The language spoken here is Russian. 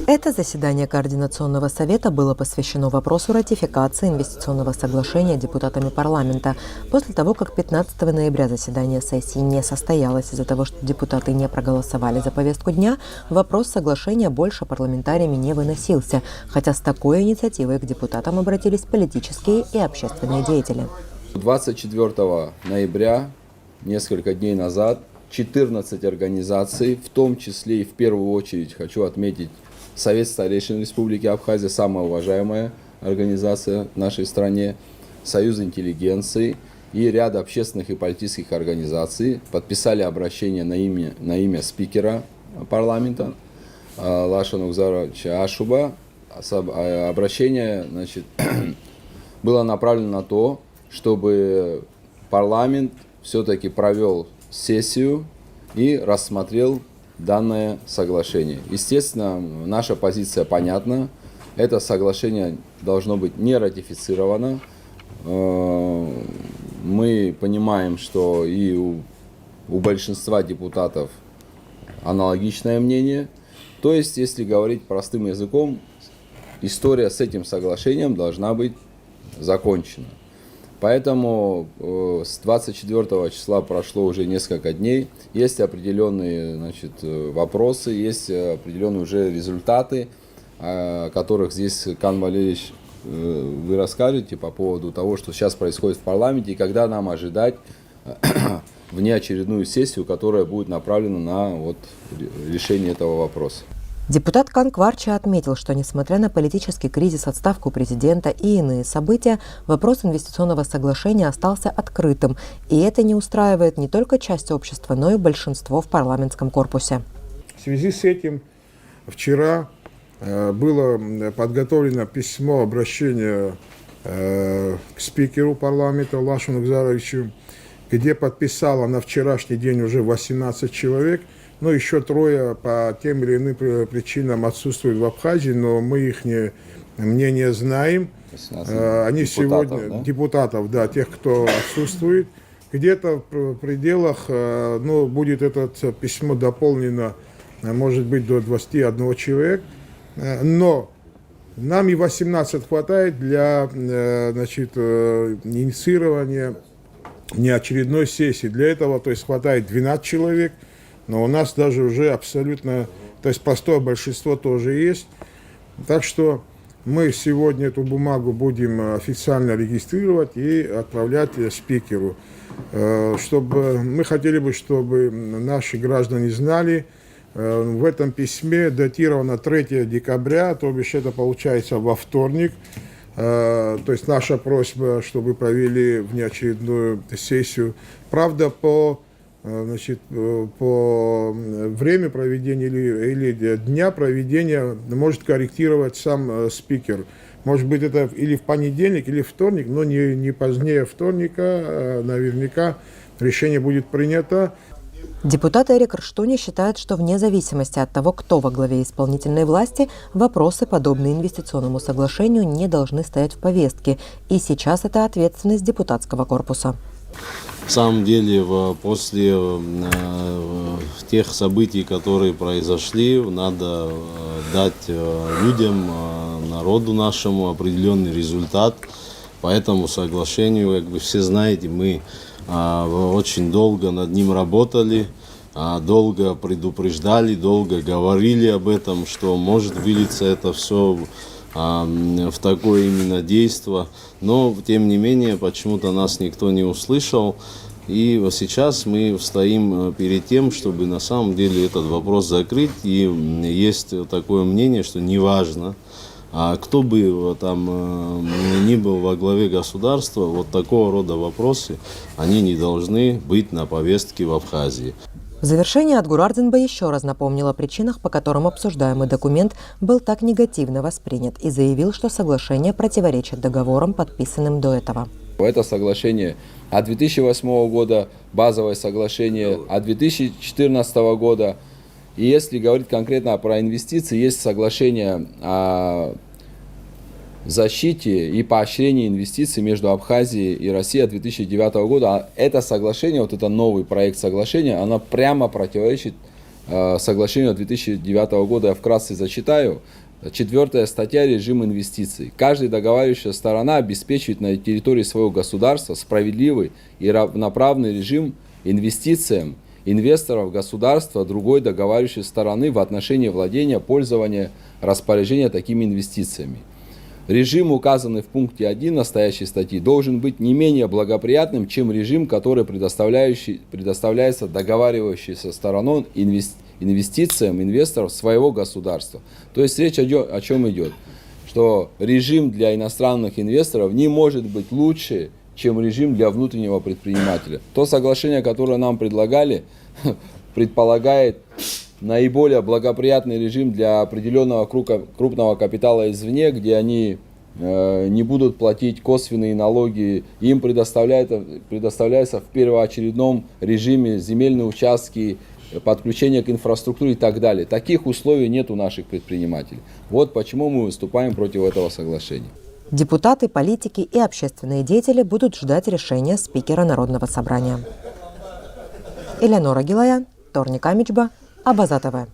Это заседание Координационного совета было посвящено вопросу ратификации инвестиционного соглашения депутатами парламента. После того, как 15 ноября заседание сессии не состоялось из-за того, что депутаты не проголосовали за повестку дня, вопрос соглашения больше парламентариями не выносился, хотя с такой инициативой к депутатам обратились политические и общественные деятели. 24 ноября, несколько дней назад, 14 организаций, в том числе и в первую очередь хочу отметить Совет старейшин Республики Абхазия, самая уважаемая организация в нашей стране, Союз интеллигенции и ряд общественных и политических организаций подписали обращение на имя спикера парламента Лашана Угзаровича Ашуба. Обращение, было направлено на то, чтобы парламент все-таки провел сессию и рассмотрел данное соглашение. Естественно, наша позиция понятна. Это соглашение должно быть не ратифицировано. Мы понимаем, что и у большинства депутатов аналогичное мнение. То есть, если говорить простым языком, история с этим соглашением должна быть закончена. Поэтому с 24 числа прошло уже несколько дней, есть определенные вопросы, есть определенные уже результаты, о которых здесь, Кан Валерьевич, вы расскажете по поводу того, что сейчас происходит в парламенте, и когда нам ожидать внеочередную сессию, которая будет направлена на решение этого вопроса. Депутат Кан Кварча отметил, что несмотря на политический кризис, отставку президента и иные события, вопрос инвестиционного соглашения остался открытым. И это не устраивает не только часть общества, но и большинство в парламентском корпусе. В связи с этим вчера было подготовлено письмо обращения к спикеру парламента Лашану Угзаровичу, где подписало на вчерашний день уже 18 человек. Ну, еще трое по тем или иным причинам отсутствуют в Абхазии, но мы их мнение знаем. Они сегодня, да? Депутатов, да, тех, кто отсутствует. Где-то в пределах, будет это письмо дополнено, может быть, до 21 человека. Но нам и 18 хватает для, инициирования неочередной сессии. Для этого, то есть, хватает 12 человек. Но у нас даже уже абсолютно, то есть простое большинство тоже есть. Так что мы сегодня эту бумагу будем официально регистрировать и отправлять спикеру. Мы хотели бы, чтобы наши граждане знали, в этом письме датировано 3 декабря, то бишь это получается во вторник. То есть наша просьба, чтобы провели внеочередную сессию. Правда, по время проведения или дня проведения может корректировать сам спикер. Может быть, это или в понедельник, или вторник, но не позднее вторника, наверняка решение будет принято. Депутат Эрик Рштуни считает, что вне зависимости от того, кто во главе исполнительной власти, вопросы, подобные инвестиционному соглашению, не должны стоять в повестке. И сейчас это ответственность депутатского корпуса. На самом деле, после тех событий, которые произошли, надо дать людям, народу нашему определенный результат. По этому соглашению, как вы все знаете, мы очень долго над ним работали, долго предупреждали, долго говорили об этом, что может вылиться это все в такое именно действо. Но, тем не менее, почему-то нас никто не услышал. И сейчас мы стоим перед тем, чтобы на самом деле этот вопрос закрыть. И есть такое мнение, что неважно, кто бы там ни был во главе государства, вот такого рода вопросы, они не должны быть на повестке в Абхазии. В завершение Адгур Ардзинба еще раз напомнил о причинах, по которым обсуждаемый документ был так негативно воспринят, и заявил, что соглашение противоречит договорам, подписанным до этого. Это соглашение от 2008 года, базовое соглашение от 2014 года. И если говорить конкретно про инвестиции, есть соглашение о защите и поощрении инвестиций между Абхазией и Россией от 2009 года. А это соглашение, вот это новый проект соглашения, оно прямо противоречит соглашения 2009 года, я вкратце зачитаю. 4 статья «Режим инвестиций». Каждая договаривающая сторона обеспечивает на территории своего государства справедливый и равноправный режим инвестициям инвесторов государства другой договаривающей стороны в отношении владения, пользования, распоряжения такими инвестициями. Режим, указанный в пункте 1 настоящей статьи, должен быть не менее благоприятным, чем режим, который предоставляется договаривающейся стороной инвестициям инвесторов своего государства. То есть речь о чем идет? Что режим для иностранных инвесторов не может быть лучше, чем режим для внутреннего предпринимателя. То соглашение, которое нам предлагали, предполагает наиболее благоприятный режим для определенного крупного капитала извне, где они не будут платить косвенные налоги. Им предоставляется в первоочередном режиме земельные участки, подключение к инфраструктуре и так далее. Таких условий нет у наших предпринимателей. Вот почему мы выступаем против этого соглашения. Депутаты, политики и общественные деятели будут ждать решения спикера Народного собрания. Элеонора Гилая, Торник Амичба, Абаза ТВ.